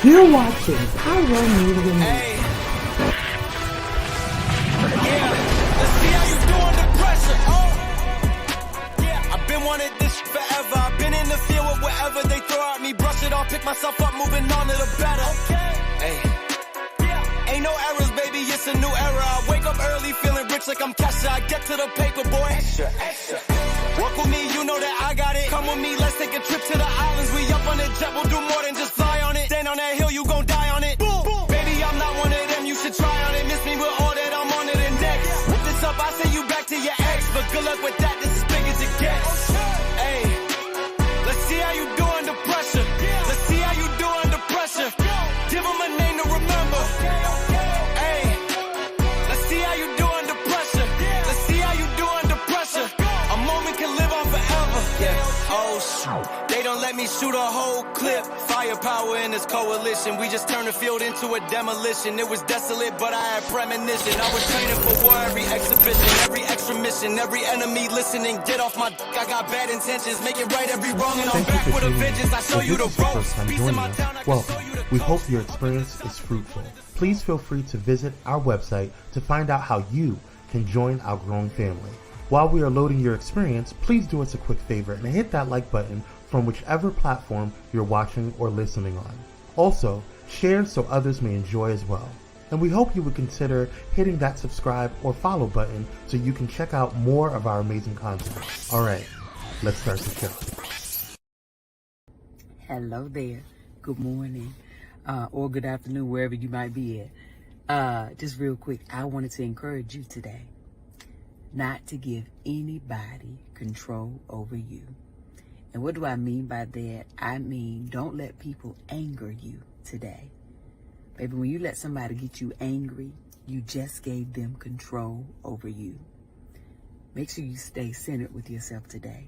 You're watching Pyro Media. Hey. Yeah, let's see how you do under pressure. Oh. Yeah, I've been wanting this forever. I've been in the field with whatever they throw at me. Brush it off, pick myself up, moving on to the better. Okay. Hey. Yeah. Ain't no errors, baby, it's a new era. I wake up early, feeling rich like I'm Kesha. I get to the paper, boy. Extra, extra. Walk with me, you know that I got it. Come with me, let's take a trip to the islands. We up on the jet, we'll do more than just fly on it. Stand on that hill, you gon' die on it. Boom, boom. Baby, I'm not one of them, you should try on it. Miss me with all that, I'm on to the next. Whip this up, I send you back to your ex. But good luck with that, this is big as it gets. Hey, let's see how you do under pressure. Let's see how you do under pressure. Give them a name to remember. Hey, let's see how you do under pressure. Let's see how you do under pressure. A moment can live on forever. Yeah. Oh shoot, they don't let me shoot a whole clip. Firepower in this coalition. We just turned the field into a demolition. It was desolate, but I had premonition. I was training for war, every exhibition, every extra mission, every enemy listening. Get off my dick, I got bad intentions. Make it right every wrong, and I'm back with a vengeance. I show you the ropes. Peace in my town, I can show you the We hope your experience is fruitful. Please feel free to visit our website to find out how you can join our growing family. While we are loading your experience, please do us a quick favor and hit that like button from whichever platform you're watching or listening on. Also, share so others may enjoy as well. And we hope you would consider hitting that subscribe or follow button so you can check out more of our amazing content. Alright, let's start the show. Hello there. Good morning or good afternoon, wherever you might be at. Just real quick, I wanted to encourage you today not to give anybody control over you. And what do I mean by that? I mean, don't let people anger you today. Baby, when you let somebody get you angry, you just gave them control over you. Make sure you stay centered with yourself today.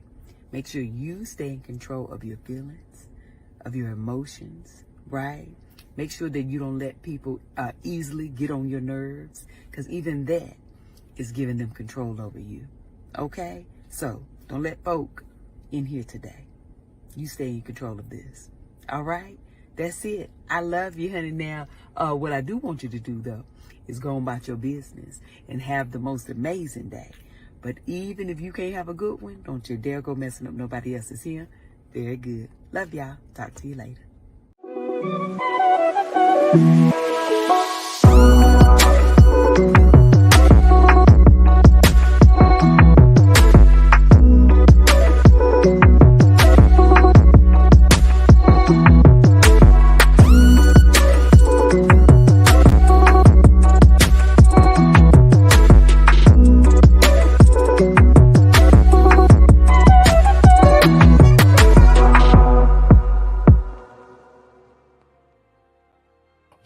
Make sure you stay in control of your feelings, of your emotions, right? Make sure that you don't let people easily get on your nerves, because even that is giving them control over you. Okay? So don't let folk in here today. You stay in control of this. All right? That's it. I love you, honey. Now, what I do want you to do, though, is go about your business and have the most amazing day. But even if you can't have a good one, don't you dare go messing up nobody else's here. Very good. Love y'all. Talk to you later.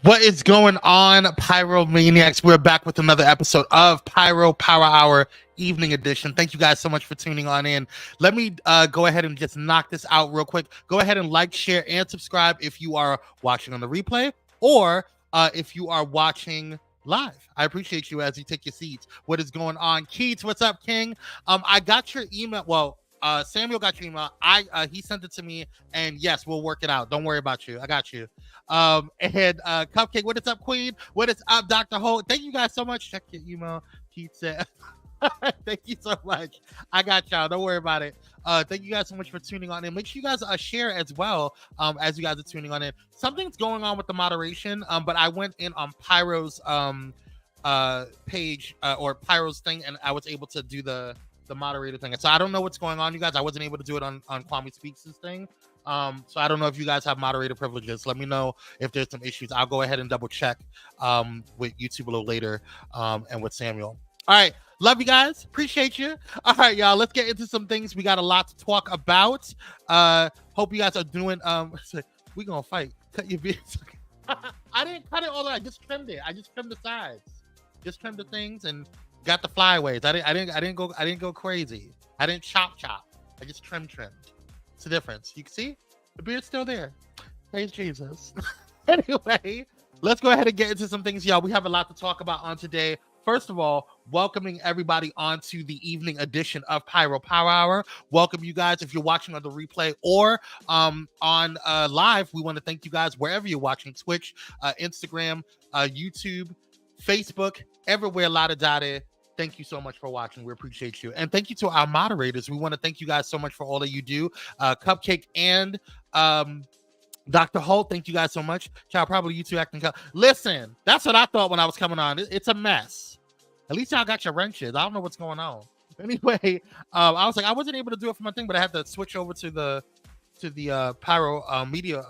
What is going on, Pyromaniacs? We're back with another episode of Pyro Power Hour Evening Edition. Thank you guys so much for tuning on in. Let me go ahead and just knock this out real quick. Go ahead and like, share, and subscribe if you are watching on the replay or if you are watching live. I appreciate you as you take your seats. What is going on? Keats, what's up, King? I got your email. Well, Samuel got your email. He sent it to me, and yes, we'll work it out. Don't worry about you. I got you. And Cupcake, what is up, Queen? What is up, Dr. Holt? Thank you guys so much. Check your email. Keith said, thank you so much. I got y'all. Don't worry about it. Thank you guys so much for tuning on in. Make sure you guys share as well as you guys are tuning on in. Something's going on with the moderation, but I went in on Pyro's page or Pyro's thing, and I was able to do the moderator thing. So I don't know what's going on, you guys. I wasn't able to do it on Kwame Speaks' thing. So I don't know if you guys have moderator privileges. Let me know if there's some issues. I'll go ahead and double check with YouTube a little later and with Samuel. All right. Love you guys. Appreciate you. All right, y'all. Let's get into some things. We got a lot to talk about. Hope you guys are doing. We gonna fight. Cut your beards. I didn't cut it all the way. I just trimmed it. I just trimmed the sides. Just trimmed the things and got the flyaways. I didn't go crazy. I didn't chop. I just trimmed. It's the difference. You can see the beard's still there. Praise Jesus. Anyway, let's go ahead and get into some things, y'all. We have a lot to talk about on today. first of all, welcoming everybody onto the evening edition of Pyro Power Hour. Welcome you guys. If you're watching on the replay or on live, we want to thank you guys wherever you're watching: Twitch, Instagram, YouTube, Facebook, everywhere. Lada Dada. Thank you so much for watching. We appreciate you. And thank you to our moderators. We want to thank you guys so much for all that you do. Cupcake and Dr. Holt, thank you guys so much. Child, probably you two acting. Listen, that's what I thought when I was coming on. It's a mess. At least y'all got your wrenches. I don't know what's going on. Anyway, I was like, I wasn't able to do it for my thing, but I had to switch over to the Pyro Media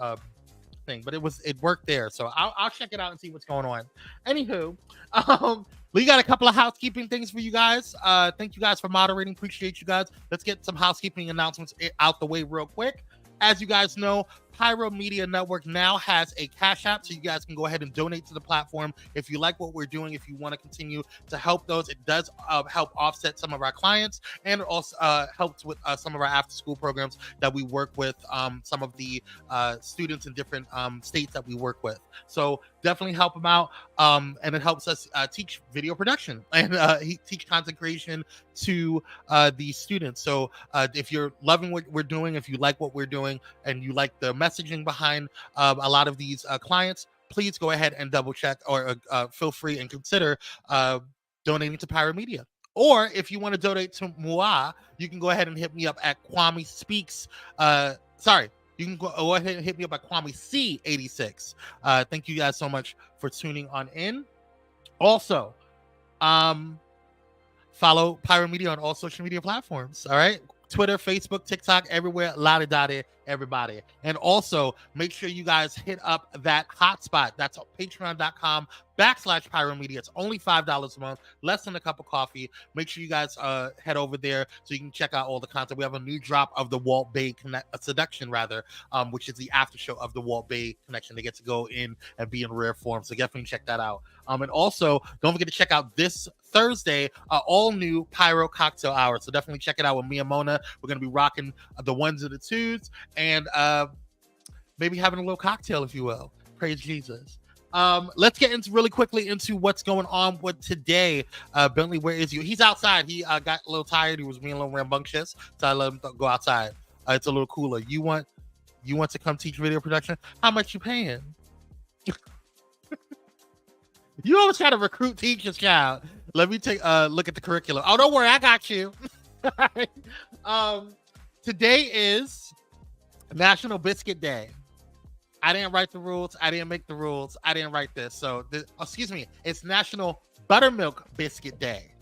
thing. But it worked there, so I'll check it out and see what's going on. Anywho, we got a couple of housekeeping things for you guys. Thank you guys for moderating. Appreciate you guys. Let's get some housekeeping announcements out the way real quick. As you guys know, Pyro Media Network now has a Cash App, so you guys can go ahead and donate to the platform if you like what we're doing, if you want to continue to help those. It does help offset some of our clients, and it also helps with some of our after-school programs that we work with, some of the students in different states that we work with. So definitely help them out, and it helps us teach video production and teach content creation to the students. So if you're loving what we're doing, if you like what we're doing, and you like the messaging behind a lot of these clients, please go ahead and double check or feel free and consider donating to Pyro Media. Or if you want to donate to moi, you can go ahead and hit me up at Kwame Speaks. You can go ahead and hit me up at Kwame C86. Thank you guys so much for tuning on in. Also, follow Pyro Media on all social media platforms. All right. Twitter, Facebook, TikTok, everywhere. Lada Dada, everybody. And also make sure you guys hit up that hotspot. That's patreon.com/Pyro Media. It's only $5 a month, less than a cup of coffee. Make sure you guys head over there so you can check out all the content. We have a new drop of the Walt Bay Seduction, which is the after show of the Walt Bay Connection. They get to go in and be in rare form. So definitely check that out. And also, don't forget to check out this Thursday, all new Pyro Cocktail Hour. So definitely check it out with me and Mona. We're going to be rocking the ones and the twos and maybe having a little cocktail, if you will. Praise Jesus. Let's get into really quickly into what's going on with today. Bentley, where is you? He's outside. He got a little tired. He was being a little rambunctious, so I let him go outside. It's a little cooler. You want to come teach video production? How much you paying? You always try to recruit teachers, child. Let me take a look at the curriculum. Oh, don't worry, I got you. Today is National Biscuit Day. I didn't write the rules. I didn't make the rules. I didn't write this. So, it's National Buttermilk Biscuit Day.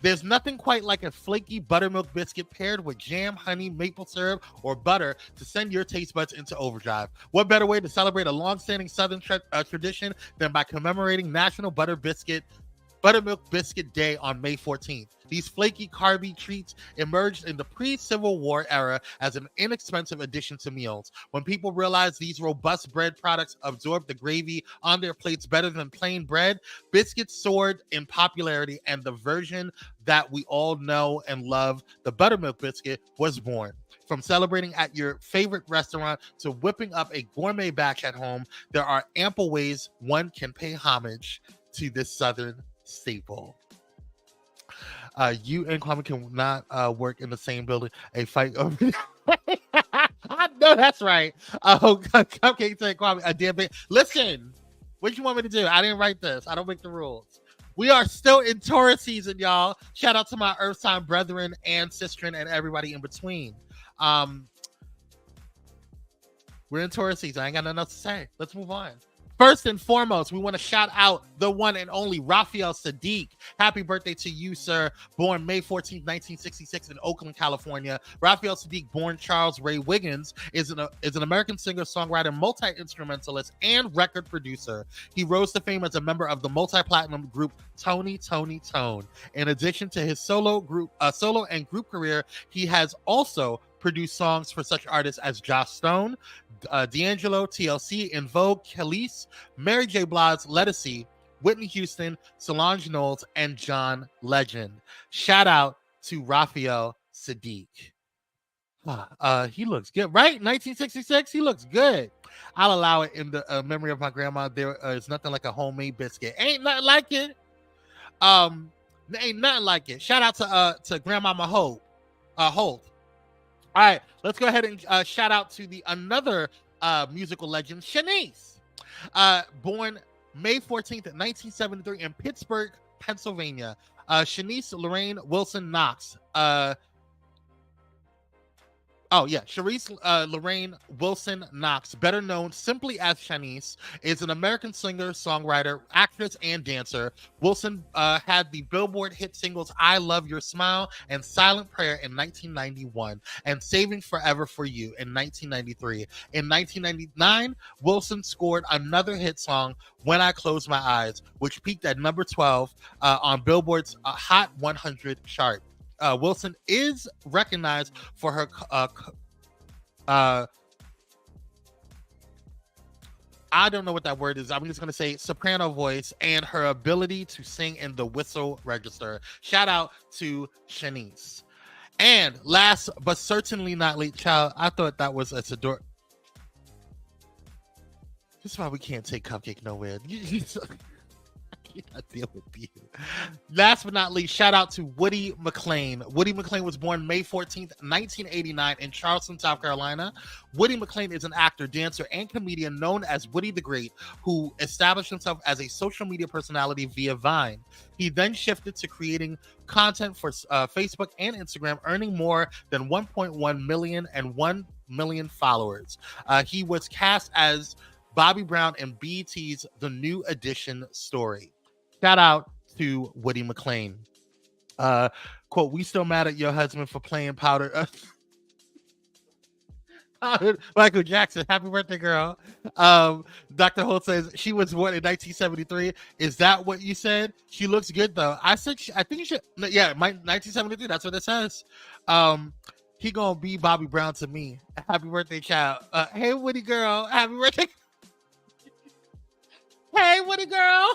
There's nothing quite like a flaky buttermilk biscuit paired with jam, honey, maple syrup, or butter to send your taste buds into overdrive. What better way to celebrate a long-standing Southern tradition than by commemorating National Buttermilk Biscuit Day on May 14th. These flaky, carby treats emerged in the pre-Civil War era as an inexpensive addition to meals. When people realized these robust bread products absorbed the gravy on their plates better than plain bread, biscuits soared in popularity, and the version that we all know and love, the buttermilk biscuit, was born. From celebrating at your favorite restaurant to whipping up a gourmet batch at home, there are ample ways one can pay homage to this Southern staple. You and Kwame cannot work in the same building. A fight over. I know that's right. Cupcake said Kwame. A damn bit. Listen, what you want me to do? I didn't write this. I don't make the rules. We are still in Taurus season, y'all. Shout out to my Earth sign brethren and sistren and everybody in between. We're in Taurus season. I ain't got nothing else to say. Let's move on. First and foremost, we want to shout out the one and only Raphael Sadiq. Happy birthday to you, sir. Born May 14, 1966 in Oakland, California. Raphael Sadiq, born Charles Ray Wiggins, is an American singer, songwriter, multi-instrumentalist, and record producer. He rose to fame as a member of the multi-platinum group Tony Tone. In addition to his solo and group career, he has also produced songs for such artists as Joss Stone, D'Angelo, TLC, In Vogue, Khalees, Mary J. Blige, Ledisi, Whitney Houston, Solange Knowles, and John Legend. Shout out to Raphael Sadiq. He looks good, right? 1966, he looks good. I'll allow it in the memory of my grandma. There is nothing like a homemade biscuit. Ain't nothing like it. Ain't nothing like it. Shout out to Grandmama Holt. Holt. All right, let's go ahead and shout out to the another musical legend, Shanice. Born May 14th, 1973 in Pittsburgh, Pennsylvania. Shanice Lorraine Wilson Knox. Sharice Lorraine Wilson Knox, better known simply as Shanice, is an American singer, songwriter, actress, and dancer. Wilson had the Billboard hit singles I Love Your Smile and Silent Prayer in 1991 and Saving Forever for You in 1993. In 1999, Wilson scored another hit song, When I Close My Eyes, which peaked at number 12 on Billboard's Hot 100 chart. Wilson is recognized for her I don't know what that word is. I'm just going to say soprano voice and her ability to sing in the whistle register. Shout out to Shanice. And last but certainly not least, child, I thought that was a ador. This is why we can't take Cupcake nowhere. I deal with you. Last but not least, shout out to Woody McLean. Woody McLean was born May 14th, 1989 in Charleston, South Carolina. Woody McLean is an actor, dancer, and comedian known as Woody the Great, who established himself as a social media personality via Vine. He then shifted to creating content for Facebook and Instagram, earning more than 1.1 million and 1 million followers. He was cast as Bobby Brown in BET's The New Edition story. Shout out to Woody McLean. Quote, we still mad at your husband for playing powder. Michael Jackson, happy birthday, girl. Dr. Holt says she was born in 1973. Is that what you said? She looks good though. I think you should. Yeah, 1973. That's what it says. He gonna be Bobby Brown to me. Happy birthday, child. Hey, Woody girl. Happy birthday. Hey, Woody girl.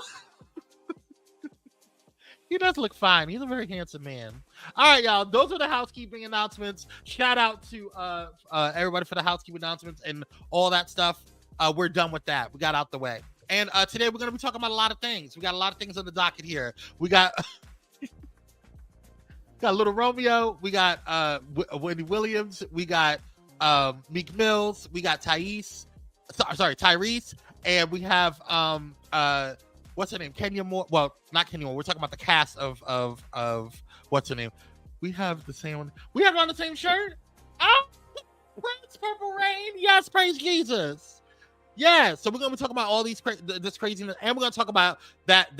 He does look fine. He's a very handsome man. All right, y'all. Those are the housekeeping announcements. Shout out to everybody for the housekeeping announcements and all that stuff. We're done with that. We got out the way. And today we're going to be talking about a lot of things. We got a lot of things on the docket here. We got Little Romeo. We got Wendy Williams. We got Meek Mills. We got Tyrese. And we have what's her name? Kenya Moore. Well, not Kenya Moore. We're talking about the cast of what's her name? We have the same one. We have it on the same shirt. Oh, praise Purple Rain. Yes, praise Jesus. Yeah. So we're gonna be talking about all these this craziness, and we're gonna talk about that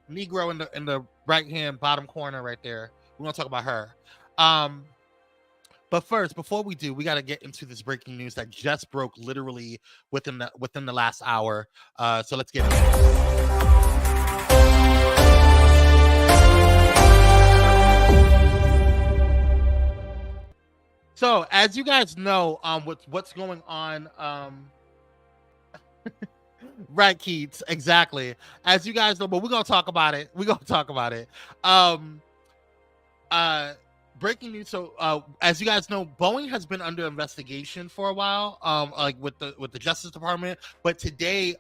Negro in the right hand bottom corner right there. We're gonna talk about her. But first, before we do, we got to get into this breaking news that just broke literally within the last hour. So let's get into it. So, as you guys know, what's going on, right, Keats, exactly. As you guys know, but we're gonna talk about it. Breaking news. So, as you guys know, Boeing has been under investigation for a while, like with the Justice Department. But today,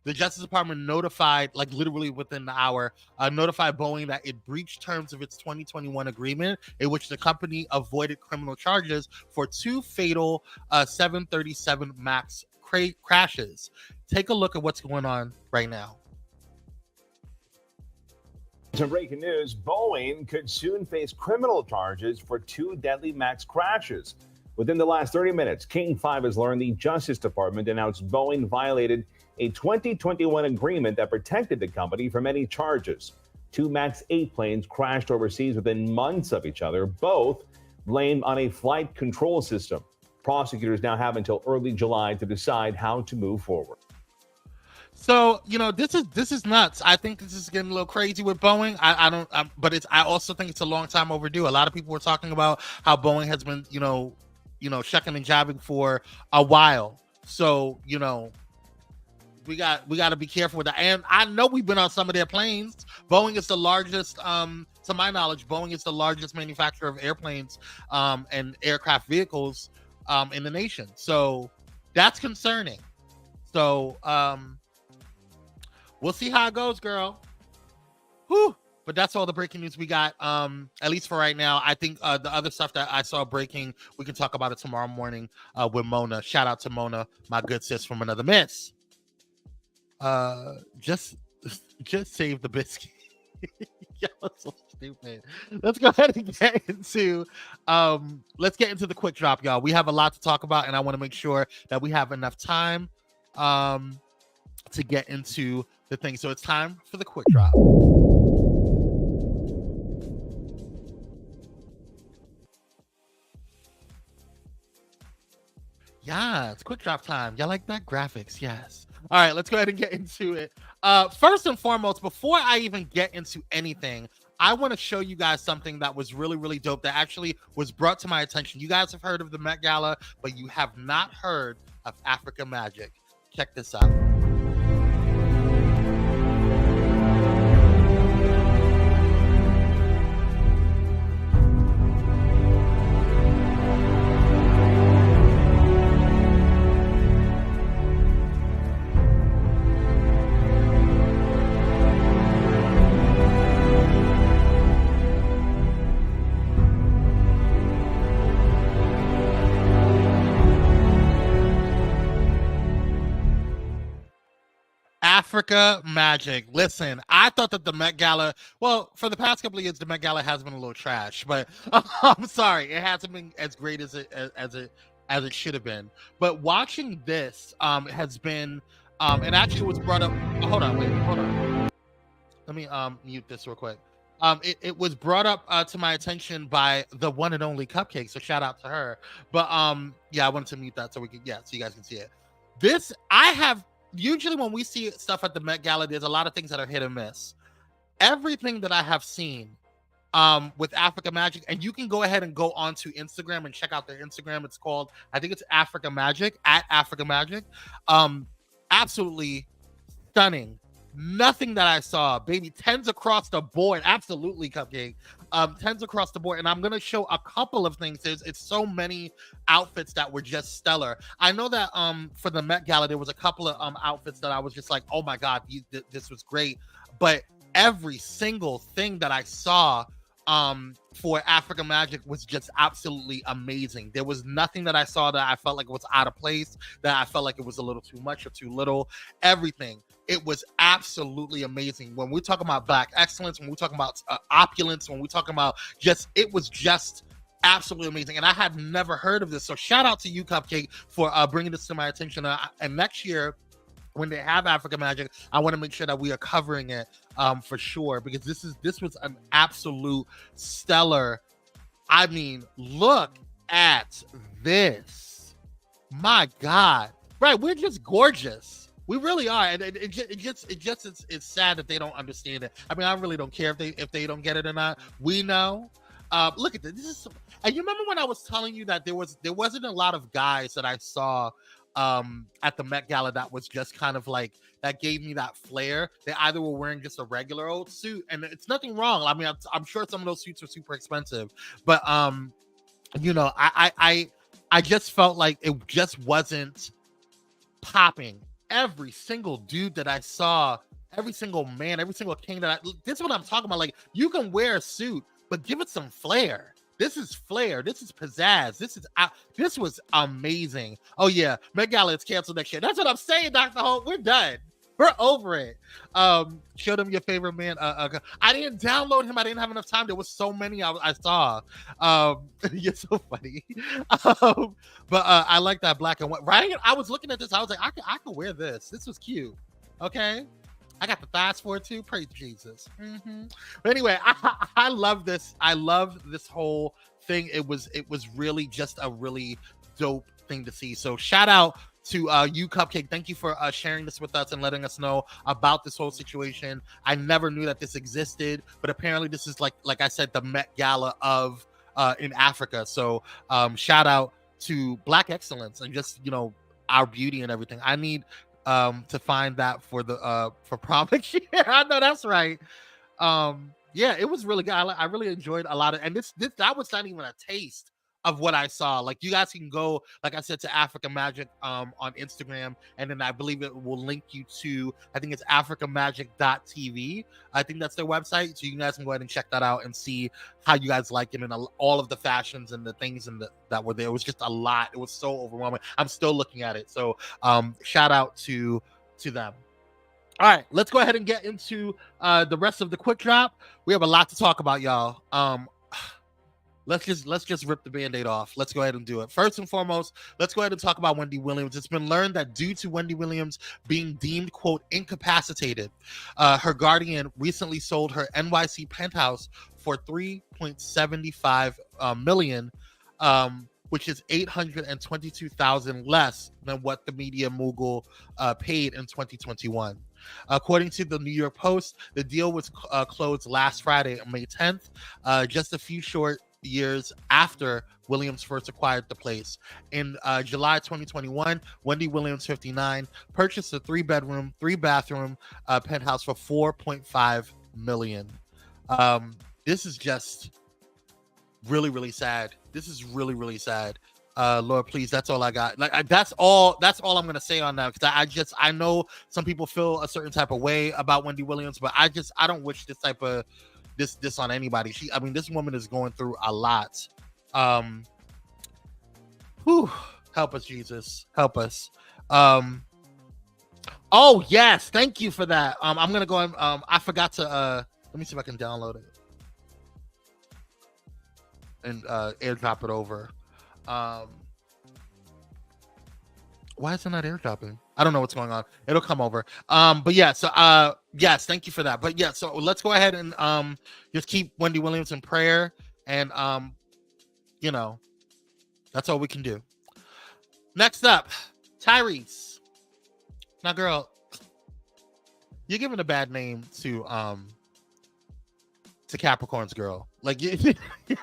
the Justice Department notified, like literally within the hour, notified Boeing that it breached terms of its 2021 agreement, in which the company avoided criminal charges for 2 fatal 737 MAX crashes. Take a look at what's going on right now. Some breaking news, Boeing could soon face criminal charges for 2 deadly MAX crashes. Within the last 30 minutes, King 5 has learned the Justice Department announced Boeing violated a 2021 agreement that protected the company from any charges. 2 MAX 8 planes crashed overseas within months of each other, both blamed on a flight control system. Prosecutors now have until early July to decide how to move forward. So, this is nuts. I think this is getting a little crazy with Boeing. I also think it's a long time overdue. A lot of people were talking about how Boeing has been, shucking and jabbing for a while. So, we got to be careful with that. And I know we've been on some of their planes. Boeing is the largest, to my knowledge, Boeing is the largest manufacturer of airplanes and aircraft vehicles in the nation. So that's concerning. So, we'll see how it goes, girl. Whew. But that's all the breaking news we got, at least for right now. I think the other stuff that I saw breaking, we can talk about it tomorrow morning with Mona. Shout out to Mona, my good sis from another miss. Just save the biscuit. Y'all so stupid. Let's go ahead and get into the quick drop, y'all. We have a lot to talk about, and I want to make sure that we have enough time to get into the thing. So it's time for the quick drop. Yeah, it's quick drop time. Y'all like that? Graphics, yes. All right, let's go ahead and get into it. First and foremost, before I even get into anything, I want to show you guys something that was really, really dope that actually was brought to my attention. You guys have heard of the Met Gala, but you have not heard of Africa Magic. Check this out. Africa Magic. Listen, I thought that the Met Gala, well, for the past couple of years, the Met Gala has been a little trash, but I'm sorry, it hasn't been as great as it should have been. But watching this has been, and actually was brought up. Hold on. Let me mute this real quick. It was brought up to my attention by the one and only Cupcake, so shout out to her. But yeah, I wanted to mute that so we could, so you guys can see it. This I have. Usually when we see stuff at the Met Gala, there's a lot of things that are hit or miss. Everything that I have seen with Africa Magic, and you can go ahead and go onto Instagram and check out their Instagram. It's called, I think it's Africa Magic, at Africa Magic. Absolutely stunning. Nothing that I saw, baby, 10s across the board. Absolutely, Cupcake. 10s across the board. And I'm going to show a couple of things. It's so many outfits that were just stellar. I know that for the Met Gala, there was a couple of outfits that I was just like, oh my God, this was great. But every single thing that I saw for Africa Magic was just absolutely amazing. There was nothing that I saw that I felt like it was out of place, that I felt like it was a little too much or too little. Everything. It was absolutely amazing. When we're talking about Black excellence, when we're talking about opulence, when we're talking about it was just absolutely amazing. And I had never heard of this. So shout out to you, Cupcake, for bringing this to my attention. And next year, when they have Africa Magic, I want to make sure that we are covering it for sure, because this was an absolute stellar. I mean, look at this. My God. Right, we're just gorgeous. We really are, and it's sad that they don't understand it. I mean, I really don't care if they don't get it or not. We know. Look at this. And you remember when I was telling you that there wasn't a lot of guys that I saw at the Met Gala that was just kind of like, that gave me that flair. They either were wearing just a regular old suit, and it's nothing wrong. I mean, I'm sure some of those suits are super expensive, but you know, I just felt like it just wasn't popping. Every single dude that I saw, every single man, every single king this is what I'm talking about. Like, you can wear a suit, but give it some flair. This is flair. This is pizzazz. This was amazing. Oh yeah, Met Gala is canceled next year. That's what I'm saying, Dr. Holt. We're done. We're over it. Show them your favorite man. I didn't download him. I didn't have enough time. There was so many I saw. You're so funny. But I like that black and white. Right? I was looking at this. I was like, I could wear this. This was cute. Okay. I got the thighs for it too. Praise Jesus. But anyway, I love this. I love this whole thing. It was really just a really dope thing to see. So shout out to you, Cupcake. Thank you for sharing this with us and letting us know about this whole situation. I never knew that this existed, but apparently this is like I said, the Met Gala of in Africa. So shout out to Black excellence and just, you know, our beauty and everything. I need to find that for the for prom next year. I know that's right. Yeah, it was really good. I really enjoyed a lot of, and this that was not even a taste of what I saw. Like, you guys can go, like I said, to Africa Magic on Instagram, and then I believe it will link you to, I think it's africamagic.tv. I think that's their website. So you guys can go ahead and check that out and see how you guys like it and all of the fashions and the things that were there. It was just a lot. It was so overwhelming. I'm still looking at it. So shout out to them. All right, let's go ahead and get into the rest of the quick drop. We have a lot to talk about, y'all. Let's just rip the Band-Aid off. Let's go ahead and do it. First and foremost, let's go ahead and talk about Wendy Williams. It's been learned that due to Wendy Williams being deemed, quote, incapacitated, her guardian recently sold her NYC penthouse for $3.75 million, which is $822,000 less than what the media mogul paid in 2021. According to the New York Post, the deal was closed last Friday, May 10th, just a few short years after Williams first acquired the place. In July 2021, Wendy Williams, 59, purchased a 3-bedroom, 3-bathroom penthouse for $4.5 million. This is just really, really sad. This is really, really sad. Lord, please, that's all I got. Like, that's all I'm gonna say on that, because I know some people feel a certain type of way about Wendy Williams, but I don't wish this type of this on anybody. This woman is going through a lot. Help us, Jesus, help us. Oh yes, thank you for that. I'm gonna go and I forgot to let me see if I can download it and airdrop it over. Why is it not airdropping? I don't know what's going on. It'll come over. But yeah, so yes, thank you for that. But yeah, so let's go ahead and just keep Wendy Williams in prayer, and that's all we can do. Next up, Tyrese. Now, girl, you're giving a bad name to Capricorn's girl. Like,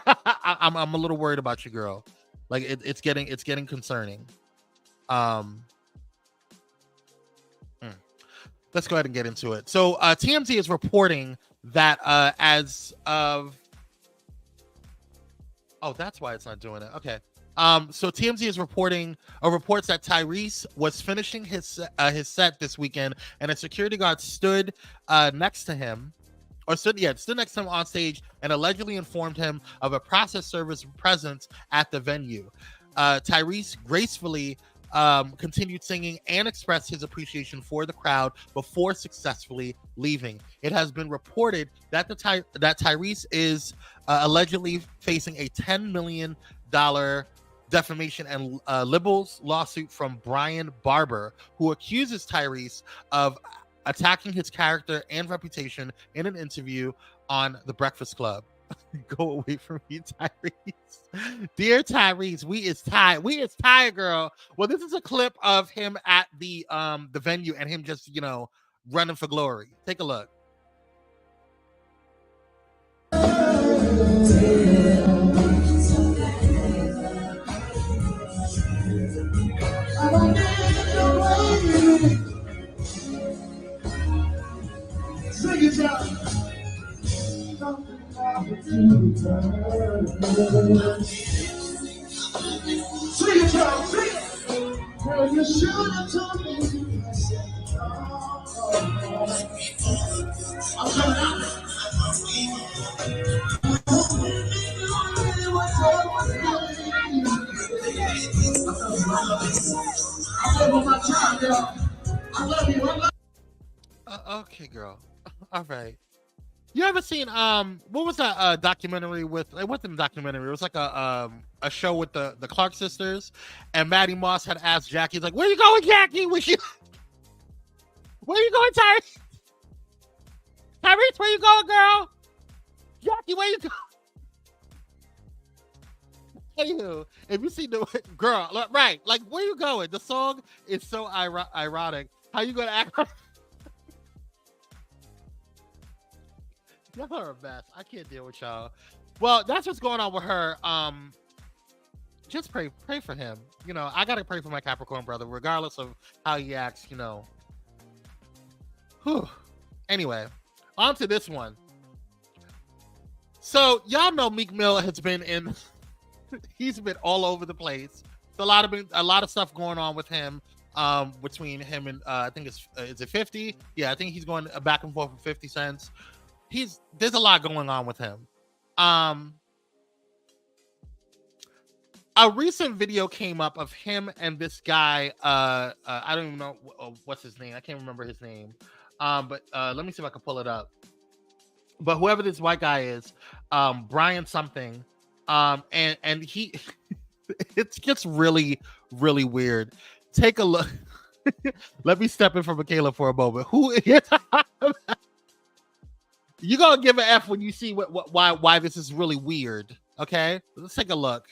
I'm a little worried about you, girl. Like, it's getting concerning. Let's go ahead and get into it. So TMZ is reporting that as of... Oh, that's why it's not doing it. Okay. So TMZ is reports that Tyrese was finishing his set this weekend, and a security guard stood next to him on stage and allegedly informed him of a process server's presence at the venue. Tyrese gracefully continued singing and expressed his appreciation for the crowd before successfully leaving. It has been reported that that Tyrese is allegedly facing a $10 million defamation and libels lawsuit from Brian Barber, who accuses Tyrese of attacking his character and reputation in an interview on The Breakfast Club. Go away from me, Tyrese. Dear Tyrese, we is tired, girl. Well, this is a clip of him at the venue and him just, running for glory. Take a look. Sing it, y'all. Sing it, y'all. Sing it. Girl, you should have told me. I'm coming out. I love my child, y'all. I love you. Okay, girl. All right. You ever seen what was that documentary with? It wasn't a documentary. It was like a show with the Clark sisters, and Maddie Moss had asked Jackie, he's like, "Where you going, Jackie? Where you going, Tyrese? Tyrese, where you going, girl? Jackie, where you going?" Anywho, if you see the girl, right? Like, where you going? The song is so ironic. How you gonna act? Y'all are a mess. I can't deal with y'all. Well, that's what's going on with her. Just pray for him. I gotta pray for my Capricorn brother, regardless of how he acts. Whew. Anyway, on to this one. So y'all know Meek Mill has been in he's been all over the place. A lot of stuff going on with him. Between him and I think is it 50? Yeah, I think he's going back and forth with 50 cents. There's a lot going on with him. A recent video came up of him and this guy. I don't even know what's his name. I can't remember his name. But let me see if I can pull it up. But whoever this white guy is, Brian something, and he, it's just really, really weird. Take a look. Let me step in for Michaela for a moment. Who is? You gonna give an F when you see why this is really weird? Okay, let's take a look.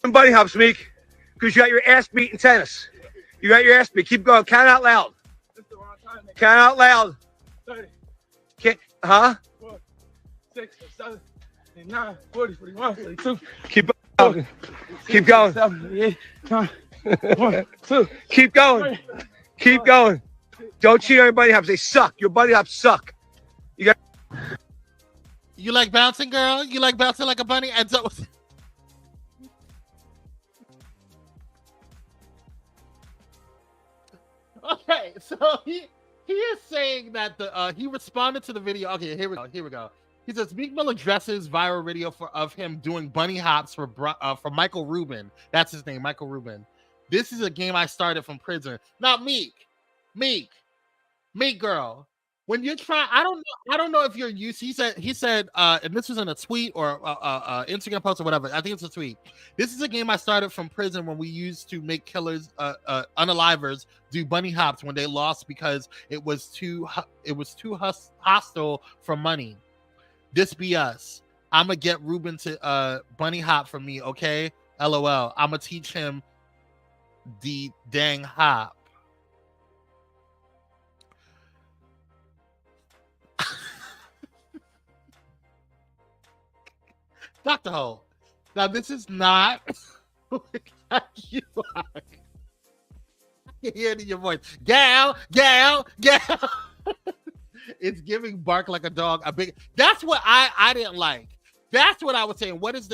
Buddy hops, Meek, because you got your ass beat in tennis. You got your ass beat. Keep going. Count out loud. Count out loud. 30. Huh? 4, 6, 7, 8, 9, 40, 41, 42. Keep going. Keep going. 7, 8, 9, 1, 2. Keep going. Keep going. Don't cheat on your buddy hops. They suck. Your buddy hops suck. You like bouncing, girl? You like bouncing like a bunny? And so. Okay, so he is saying that he responded to the video. Okay, here we go. He says Meek Mill addresses viral video of him doing bunny hops for Michael Rubin. That's his name, Michael Rubin. This is a game I started from prison. Not Meek, girl. When you're trying, I don't know if you're used. He said, and this was in a tweet or Instagram post or whatever. I think it's a tweet. This is a game I started from prison when we used to make killers, unalivers do bunny hops when they lost because it was too hostile for money. This be us. I'ma get Ruben to bunny hop for me, okay? LOL. I'ma teach him the dang hop. Dr. Holt. Now this is not you are. I can hear it in your voice. Gal. It's giving bark like a dog. That's what I didn't like. That's what I was saying. What is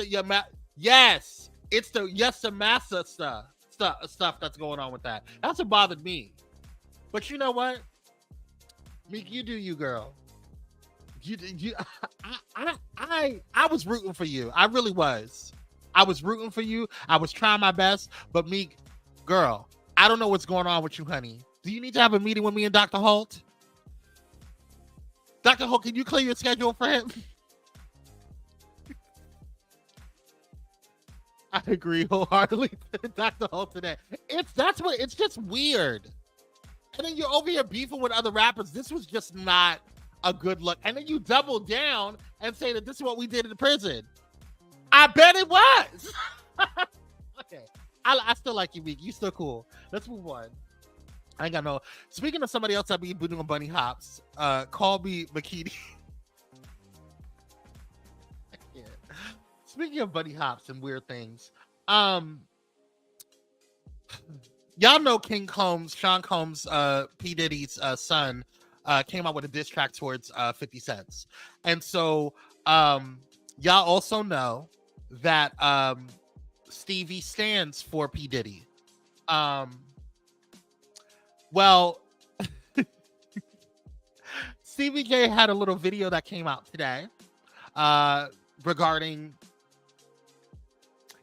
yes, it's the massa stuff that's going on with that. That's what bothered me. But you know what? Meek, you do you, girl. I was rooting for you. I really was. I was rooting for you. I was trying my best. But Meek, girl, I don't know what's going on with you, honey. Do you need to have a meeting with me and Dr. Holt? Dr. Holt, can you clear your schedule for him? I agree wholeheartedly with Dr. Holt today. It's just weird. And then you're over here beefing with other rappers. This was just not a good look. And then you double down and say that this is what we did in the prison. I bet it was. Okay. I still like you, Meek. You still cool. Let's move on. I ain't got no. Speaking of somebody else that be doing bunny hops, call me Makini. Yeah. Speaking of bunny hops and weird things, y'all know King Combs, Sean Combs, P. Diddy's son, came out with a diss track towards 50 Cent. And so y'all also know that Stevie stands for P. Diddy. Well, Stevie J had a little video that came out today regarding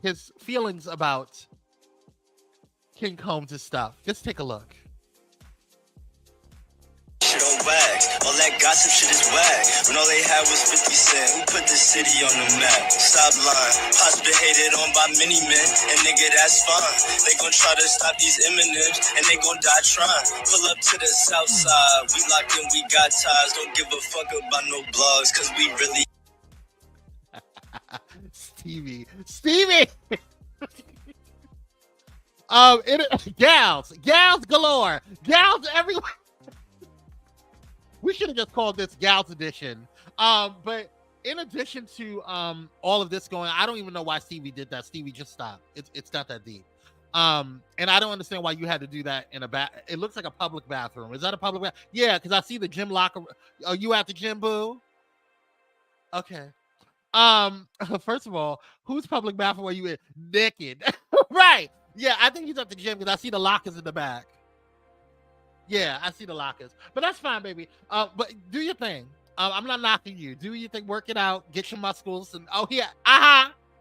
his feelings about King Combs' stuff. Just take a look. Don't wag. All that gossip shit is wag. When all they had was 50 Cent, who put the city on the map? Stop lying. Pops been hated on by many men, and nigga, that's fine. They gon' try to stop these Eminems, and they gon' die trying. Pull up to the south side. We locked in, we got ties. Don't give a fuck about no blogs, cause we really. Stevie. Gals galore. Gals everywhere. We should have just called this Gals Edition. But in addition to all of this going, I don't even know why Stevie did that. Stevie, just stop. It's not that deep. And I don't understand why you had to do that in a it looks like a public bathroom. Is that a public bathroom? Yeah, because I see the gym locker. Are you at the gym, boo? Okay. First of all, whose public bathroom are you in? Naked. Right. Yeah, I think he's at the gym because I see the lockers in the back. Yeah, I see the lockers. But that's fine, baby. But do your thing. I'm not knocking you. Do your thing, work it out, get your muscles, and yeah,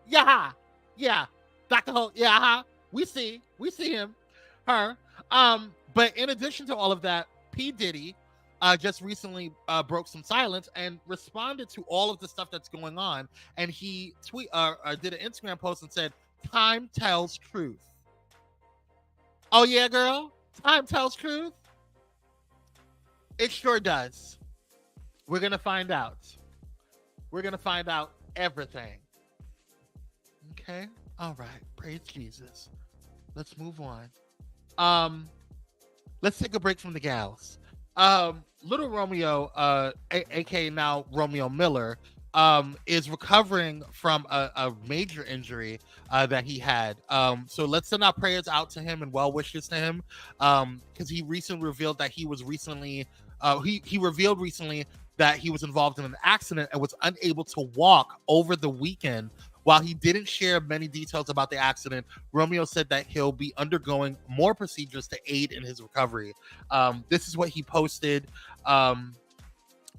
yeah. Dr. Holt, yeah, we see him, her. But in addition to all of that, P. Diddy just recently broke some silence and responded to all of the stuff that's going on. And he did an Instagram post and said, "Time tells truth." Oh yeah, girl, time tells truth. It sure does. We're gonna find out. We're gonna find out everything. Okay. All right. Praise Jesus. Let's move on. Let's take a break from the gals. Little Romeo, aka now Romeo Miller, is recovering from a major injury that he had. So let's send our prayers out to him and well wishes to him, because he recently revealed that he was recently he revealed recently that he was involved in an accident and was unable to walk over the weekend. While he didn't share many details about the accident, Romeo said that he'll be undergoing more procedures to aid in his recovery. This is what he posted. And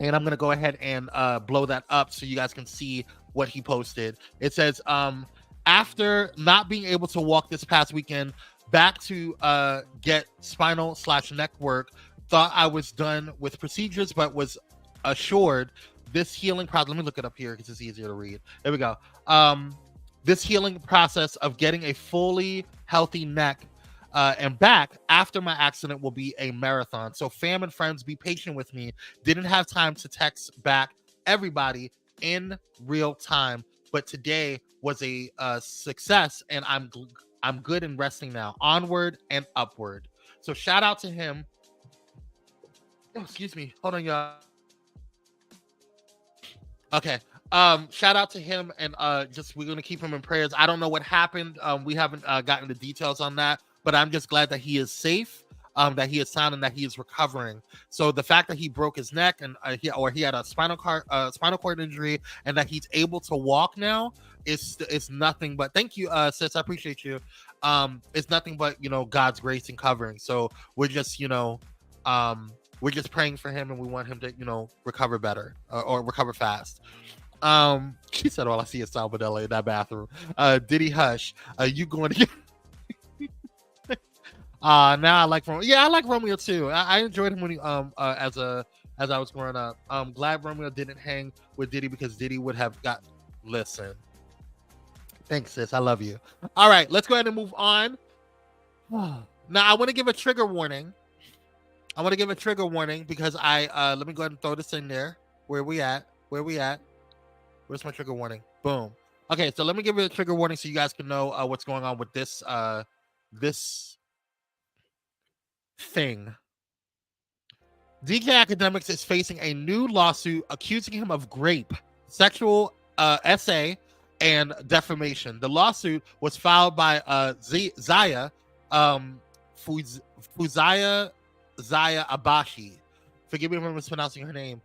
I'm going to go ahead and blow that up so you guys can see what he posted. It says, after not being able to walk this past weekend, back to get spinal/neck work, thought I was done with procedures, but was assured this healing process, let me look it up here because it's easier to read. There we go. This healing process of getting a fully healthy neck and back after my accident will be a marathon. So fam and friends, be patient with me. Didn't have time to text back everybody in real time, but today was a success, and I'm good and resting now. Onward and upward. So shout out to him. Oh, excuse me. Hold on, y'all. Okay. Shout out to him, and just we're gonna keep him in prayers. I don't know what happened. We haven't gotten the details on that, but I'm just glad that he is safe, that he is sound, and that he is recovering. So the fact that he broke his neck and he had a spinal cord injury, and that he's able to walk now is nothing but, thank you, sis. I appreciate you. It's nothing but God's grace and covering. So we're just we're just praying for him, and we want him to recover better or recover fast. She said, all I see is Salvadella in that bathroom. Diddy hush. You going to get now I like Romeo. Yeah, I like Romeo too. I enjoyed him when he as I was growing up. I'm glad Romeo didn't hang with Diddy, because Diddy would have got listen. Thanks, sis. I love you. All right, let's go ahead and move on. Now I want to give a trigger warning. Because let me go ahead and throw this in there. Where we at? Where's my trigger warning? Boom. Okay, so let me give you a trigger warning so you guys can know what's going on with this this thing. DJ Akademiks is facing a new lawsuit accusing him of rape, sexual essay, and defamation. The lawsuit was filed by Zaya Abashi. Forgive me if I'm mispronouncing her name.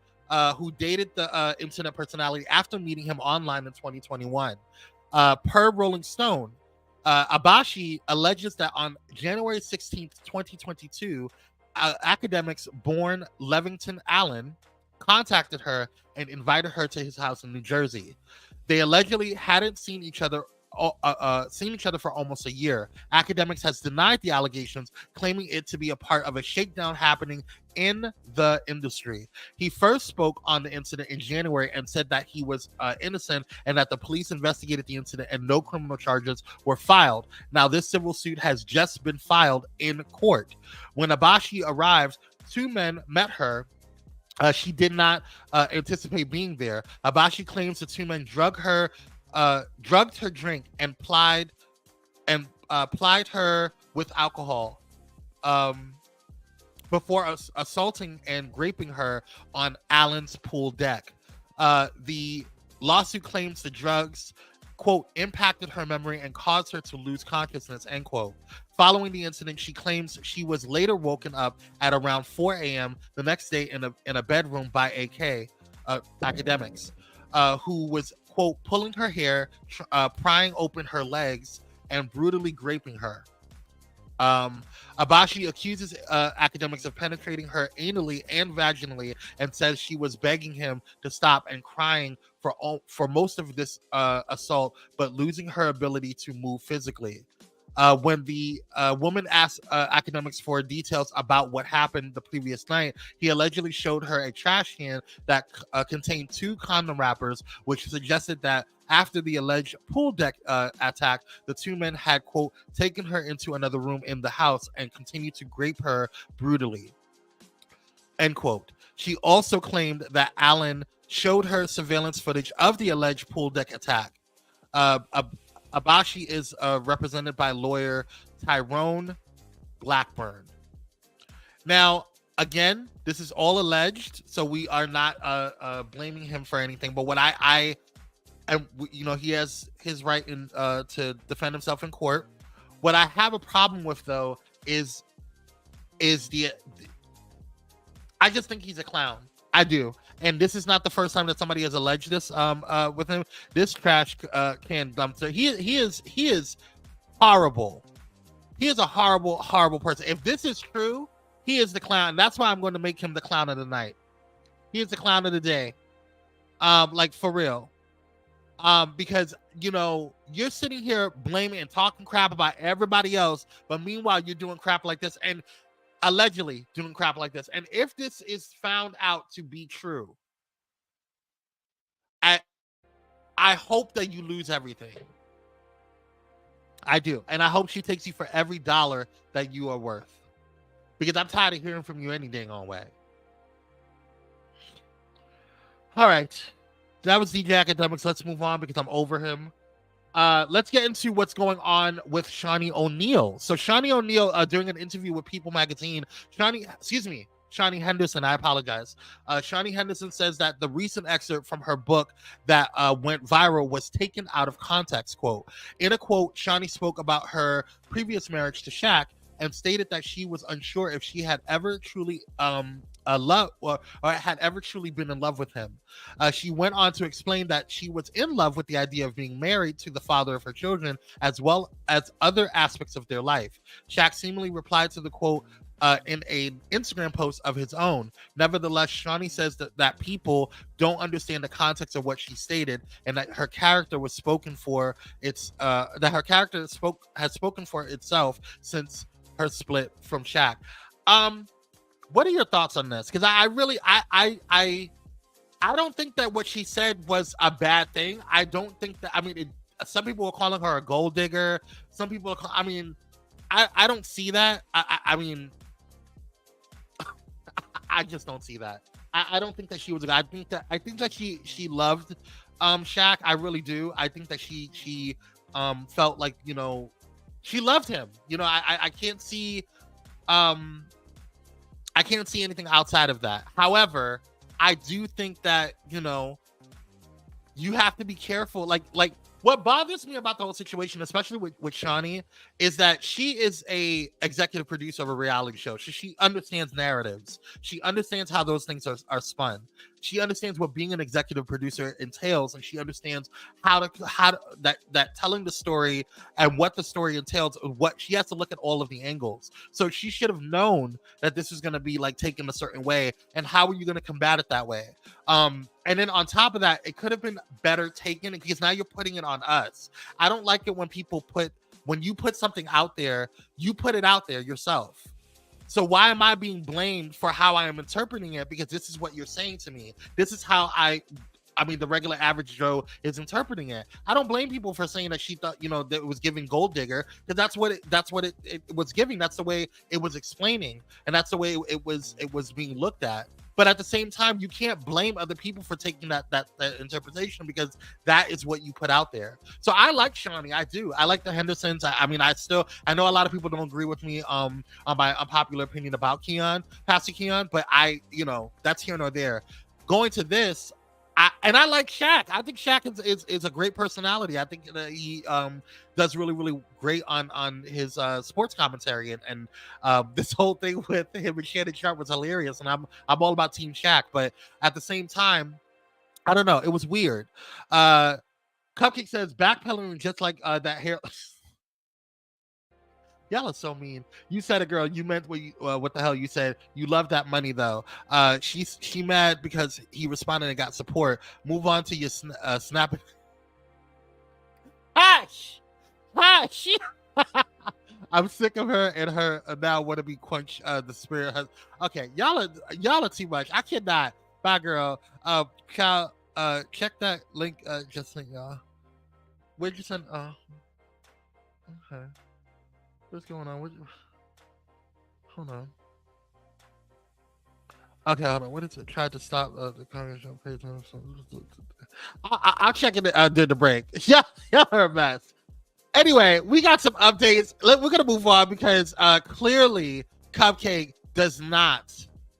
Who dated the internet personality after meeting him online in 2021. Per Rolling Stone, Abashi alleges that on January 16th, 2022, Akademiks born Levington Allen contacted her and invited her to his house in New Jersey. They allegedly hadn't seen each other for almost a year. Akademiks has denied the allegations, claiming it to be a part of a shakedown happening in the industry. He first spoke on the incident in January and said that he was innocent and that the police investigated the incident and no criminal charges were filed. Now, this civil suit has just been filed in court. When Abashi arrived, two men met her. She did not anticipate being there. Abashi claims the two men drugged her drink and plied her with alcohol before assaulting and raping her on Allen's pool deck. The lawsuit claims the drugs, quote, impacted her memory and caused her to lose consciousness, end quote. Following the incident, she claims she was later woken up at around 4 a.m. the next day in a bedroom by Akademiks, who was quote, pulling her hair, prying open her legs, and brutally raping her. Abashi accuses Akademiks of penetrating her anally and vaginally, and says she was begging him to stop and crying for most of this assault, but losing her ability to move physically. When the woman asked Akademiks for details about what happened the previous night, he allegedly showed her a trash can that contained 2 condom wrappers, which suggested that after the alleged pool deck attack, the 2 men had, quote, taken her into another room in the house and continued to rape her brutally, end quote. She also claimed that Allen showed her surveillance footage of the alleged pool deck attack. Abashi is represented by lawyer Tyrone Blackburn. Now, again, this is all alleged, so we are not blaming him for anything. But what I he has his right to defend himself in court. What I have a problem with, though, is I just think he's a clown. I do. And this is not the first time that somebody has alleged this with him. This trash can dumpster. He is horrible. He is a horrible, horrible person. If this is true, he is the clown. That's why I'm going to make him the clown of the night. He is the clown of the day. Like, for real. Because, you're sitting here blaming and talking crap about everybody else, but meanwhile, you're doing crap like this. And allegedly doing crap like this. And if this is found out to be true, I hope that you lose everything. I do. And I hope she takes you for every dollar that you are worth. Because I'm tired of hearing from you any dang on way. All right. That was DJ Akademiks. Let's move on because I'm over him. Let's get into what's going on with Shawnee O'Neal. So Shawnee O'Neal, during an interview with People Magazine, Shawnee Henderson, I apologize. Shawnee Henderson says that the recent excerpt from her book that went viral was taken out of context, quote. In a quote, Shawnee spoke about her previous marriage to Shaq and stated that she was unsure if she had ever truly love or had ever truly been in love with him. She went on to explain that she was in love with the idea of being married to the father of her children, as well as other aspects of their life. Shaq seemingly replied to the quote in an Instagram post of his own. Nevertheless, Shawnee says that people don't understand the context of what she stated, and that her character was spoken for has spoken for itself since her split from Shaq. What are your thoughts on this? Because I don't think that what she said was a bad thing. I don't think that. I mean, some people are calling her a gold digger. Some people are. I don't see that. I mean, I just don't see that. I don't think that she was a guy. I think that she loved Shaq. I really do. I think that she felt like she loved him. I can't see. I can't see anything outside of that. However, I do think that, you have to be careful. Like what bothers me about the whole situation, especially with Shawnee, is that she is a executive producer of a reality show. She understands narratives. She understands how those things are spun. She understands what being an executive producer entails, and she understands how that telling the story and what the story entails. What she has to look at all of the angles. So she should have known that this was going to be like taken a certain way, and how are you going to combat it that way? And then on top of that, it could have been better taken because now you're putting it on us. I don't like it when when you put something out there, you put it out there yourself. So why am I being blamed for how I am interpreting it? Because this is what you're saying to me. This is how the regular average Joe is interpreting it. I don't blame people for saying that she thought, that it was giving gold digger, because that's what it was giving. That's the way it was explaining, and that's the way it was being looked at. But at the same time, you can't blame other people for taking that interpretation, because that is what you put out there. So I like Shawnee. I do. I like the Hendersons. I know a lot of people don't agree with me on my unpopular opinion about Pastor Keon, but that's here nor there. Going to this, I like Shaq. I think Shaq is a great personality. I think that he does really, really great on his sports commentary, and this whole thing with him and Shannon Sharp was hilarious. And I'm all about Team Shaq, but at the same time, I don't know. It was weird. Cupcake says backpedaling just like that hair. Y'all are so mean. You said it, girl. You meant what the hell you said. You love that money though. She mad because he responded and got support. Move on to your snapping. Hush. I'm sick of her and her now want to be quench the spirit. Okay, y'all are too much. I cannot. Bye, girl. Cal, check that link. Just sent y'all. Where'd you send? Okay. What's going on? Hold on. Okay, hold on. What is it? Tried to stop the congregation page. I'll check it during the break. Y'all are a mess. Anyway, we got some updates. We're gonna move on because clearly Cupcake does not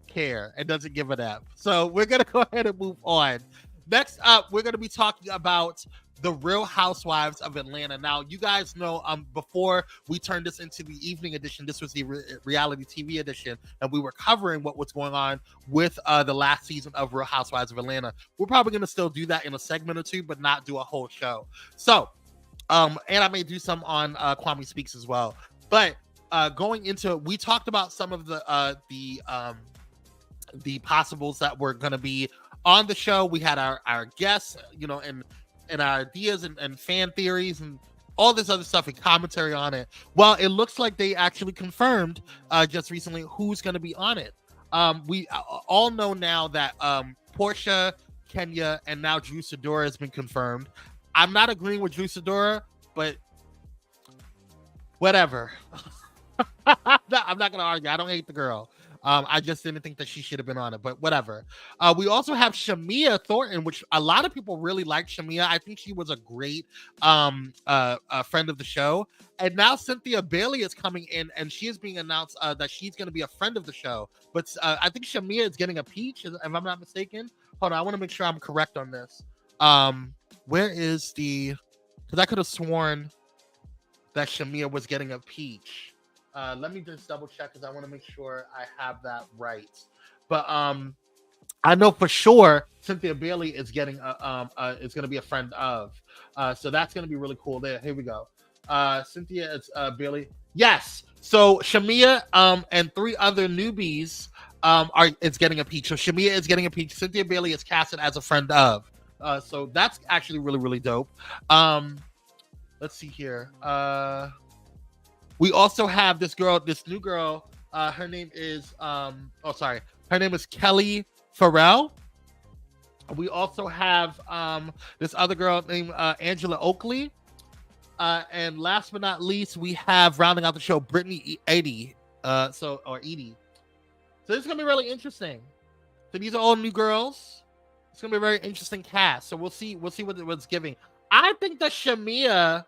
care and doesn't give a F. So we're gonna go ahead and move on. Next up, we're gonna be talking about the Real Housewives of Atlanta. Now, you guys know, before we turned this into the evening edition, this was the reality TV edition, and we were covering what was going on with the last season of Real Housewives of Atlanta. We're probably going to still do that in a segment or two, but not do a whole show. So, and I may do some on Kwame Speaks as well. But going into, we talked about some of the possibles that were going to be on the show. We had our guests, and our ideas and fan theories and all this other stuff and commentary on it. Well, it looks like they actually confirmed just recently who's going to be on it. We all know now that Portia, Kenya, and now Drew Sidora has been confirmed. I'm not agreeing with Drew Sidora, but whatever. I'm not going to argue. I don't hate the girl. I just didn't think that she should have been on it, but whatever. We also have Shamia Thornton, which a lot of people really like Shamia. I think she was a great friend of the show. And now Cynthia Bailey is coming in, and she is being announced that she's going to be a friend of the show. But I think Shamia is getting a peach, if I'm not mistaken. Hold on, I want to make sure I'm correct on this. Where is the... Because I could have sworn that Shamia was getting a peach. Let me just double check because I want to make sure I have that right. But I know for sure Cynthia Bailey is getting is going to be a friend of. So that's going to be really cool. There, here we go. Cynthia is Bailey. Yes. So Shamia and 3 other newbies is getting a peach. So Shamia is getting a peach. Cynthia Bailey is casted as a friend of. So that's actually really, really dope. Let's see here. We also have this new girl. Her name is her name is Kelly Farrell. We also have this other girl named Angela Oakley. And last but not least, we have rounding out the show Brittany Edie. Edie. So this is gonna be really interesting. So these are all new girls. It's gonna be a very interesting cast. So we'll see what it's giving. I think that Shamia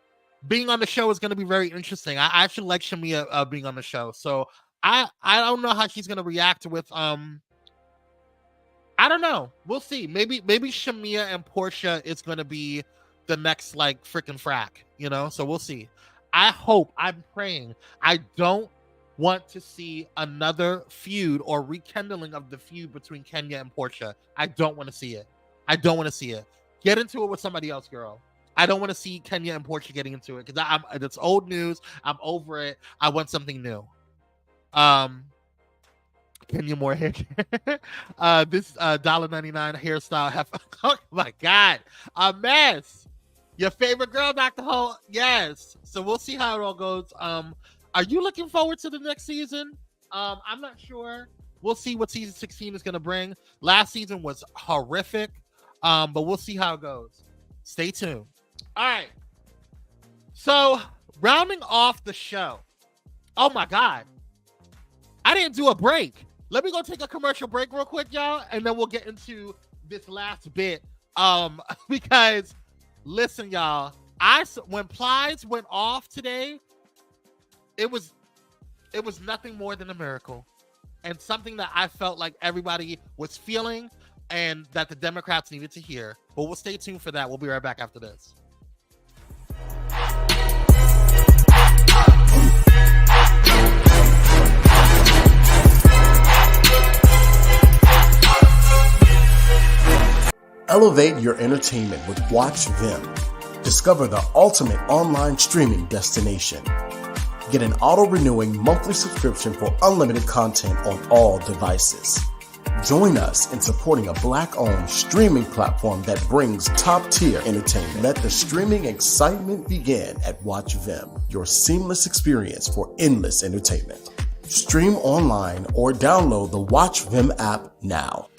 being on the show is going to be very interesting. I actually like Shamia being on the show. So I don't know how she's going to react with I don't know. We'll see. Maybe Shamia and Portia is going to be the next like freaking frack, So we'll see. I'm praying. I don't want to see another feud or rekindling of the feud between Kenya and Portia. I don't want to see it. Get into it with somebody else, girl. I don't want to see Kenya and Portia getting into it because it's old news. I'm over it. I want something new. Kenya more hair. This $1.99 hairstyle. Oh my God, a mess. Your favorite girl, Dr. Ho? Yes. So we'll see how it all goes. Are you looking forward to the next season? I'm not sure. We'll see what season 16 is going to bring. Last season was horrific, but we'll see how it goes. Stay tuned. All right. So, rounding off the show. Oh my God. I didn't do a break. Let me go take a commercial break real quick, y'all, and then we'll get into this last bit. Because listen, y'all, when Plies went off today, it was nothing more than a miracle. And something that I felt like everybody was feeling and that the Democrats needed to hear. But we'll stay tuned for that. We'll be right back after this. Elevate your entertainment with Watch Them. discover the ultimate online streaming destination. Get an auto-renewing monthly subscription for unlimited content on all devices. Join us in supporting a Black-owned streaming platform that brings top-tier entertainment. Let the streaming excitement begin at Watch Vim, your seamless experience for endless entertainment. Stream online or download the Watch Vim app now.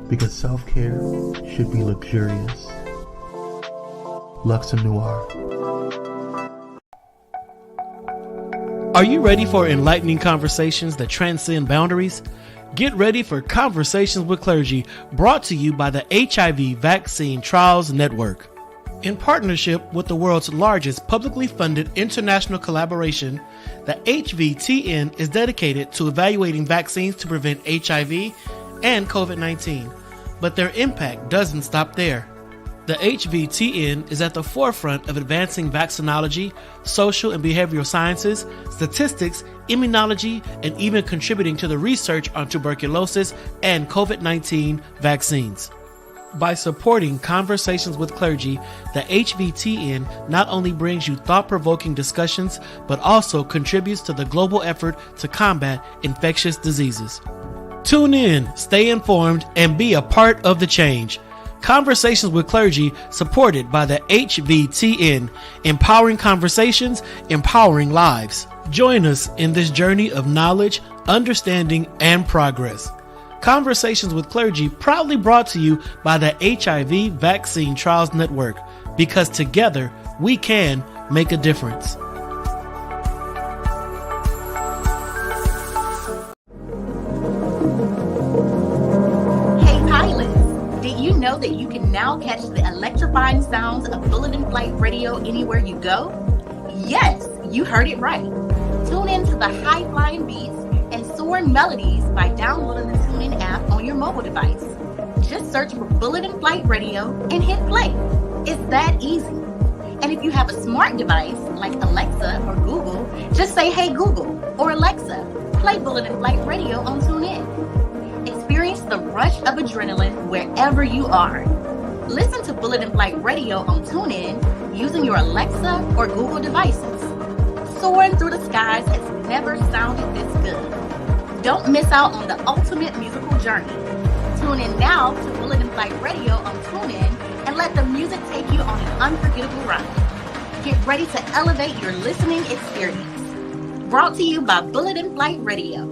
Because self-care should be luxurious. Luxe Noir. Are you ready for enlightening conversations that transcend boundaries? Get ready for Conversations with Clergy, brought to you by the HIV Vaccine Trials Network. In partnership with the world's largest publicly funded international collaboration, the HVTN is dedicated to evaluating vaccines to prevent HIV and COVID-19. But their impact doesn't stop there. The HVTN is at the forefront of advancing vaccinology, social and behavioral sciences, statistics, immunology, and even contributing to the research on tuberculosis and COVID-19 vaccines. By supporting Conversations with Clergy, the HVTN not only brings you thought-provoking discussions, but also contributes to the global effort to combat infectious diseases. Tune in, stay informed, and be a part of the change. Conversations with Clergy, supported by the HVTN, empowering conversations, empowering lives. Join us in this journey of knowledge, understanding, and progress. Conversations with Clergy, proudly brought to you by the HIV Vaccine Trials Network, because together we can make a difference. Know that you can now catch the electrifying sounds of Bulletin Flight Radio anywhere you go? Yes, you heard it right. Tune in to the high-flying beats and soaring melodies by downloading the TuneIn app on your mobile device. Just search for Bulletin Flight Radio and hit play. It's that easy. And if you have a smart device like Alexa or Google, just say, "Hey Google," or "Alexa, play Bulletin Flight Radio on TuneIn." Experience the rush of adrenaline wherever you are. Listen to Bulletin Flight Radio on TuneIn using your Alexa or Google devices. Soaring through the skies has never sounded this good. Don't miss out on the ultimate musical journey. Tune in now to Bulletin Flight Radio on TuneIn and let the music take you on an unforgettable ride. Get ready to elevate your listening experience. Brought to you by Bulletin Flight Radio.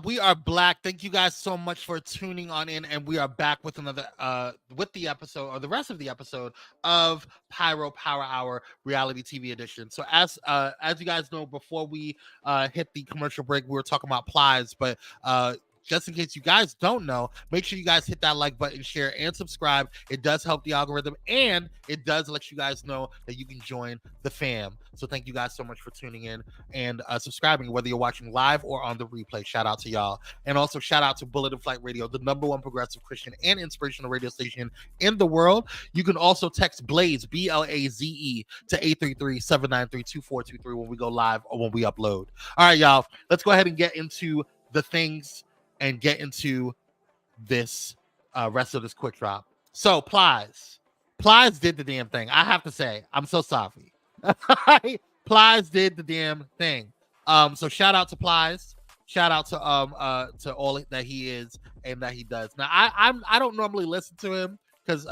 We are Black. Thank you guys so much for tuning on in, and we are back with another with the episode, or the rest of the episode, of Pyro Power Hour Reality TV Edition. So as you guys know, before we hit the commercial break, we were talking about Plies, but just in case you guys don't know, make sure you guys hit that like button, share, and subscribe. It does help the algorithm, and it does let you guys know that you can join the fam. So thank you guys so much for tuning in and subscribing, whether you're watching live or on the replay. Shout out to y'all. And also shout out to Bulletin Flight Radio, the #1 progressive Christian and inspirational radio station in the world. You can also text Blaze, BLAZE, to 833-793-2423 when we go live or when we upload. All right, y'all. Let's go ahead and get into the things and get into this rest of this quick drop. So Plies did the damn thing. I have to say, I'm so sorry. Plies did the damn thing. So shout out to Plies. Shout out to all that he is and that he does. Now I don't normally listen to him because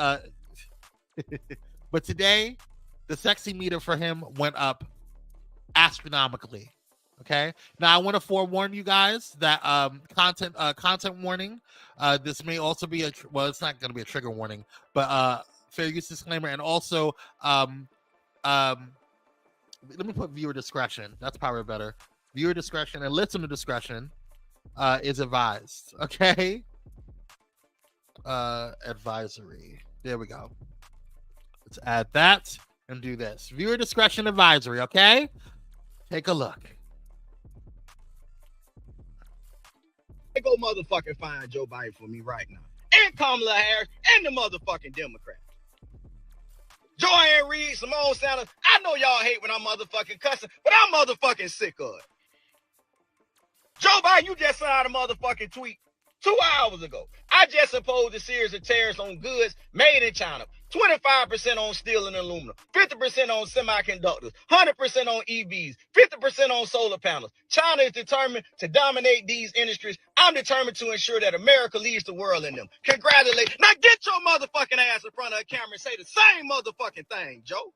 but today the sexy meter for him went up astronomically. Okay. Now I want to forewarn you guys that content warning. This may also be it's not going to be a trigger warning, but fair use disclaimer, and also let me put viewer discretion. That's probably better. Viewer discretion and listener discretion is advised. Okay. Advisory. There we go. Let's add that and do this. Viewer discretion advisory. Okay. Take a look. Go motherfucking find Joe Biden for me right now. And Kamala Harris and the motherfucking Democrats. Joanne Reed, Simone Sanders. I know y'all hate when I'm motherfucking cussing, but I'm motherfucking sick of it. Joe Biden, you just sent out a motherfucking tweet 2 hours ago. I just imposed a series of tariffs on goods made in China. 25% on steel and aluminum, 50% on semiconductors, 100% on EVs, 50% on solar panels. China is determined to dominate these industries. I'm determined to ensure that America leads the world in them. Congratulations. Now get your motherfucking ass in front of a camera and say the same motherfucking thing, Joe.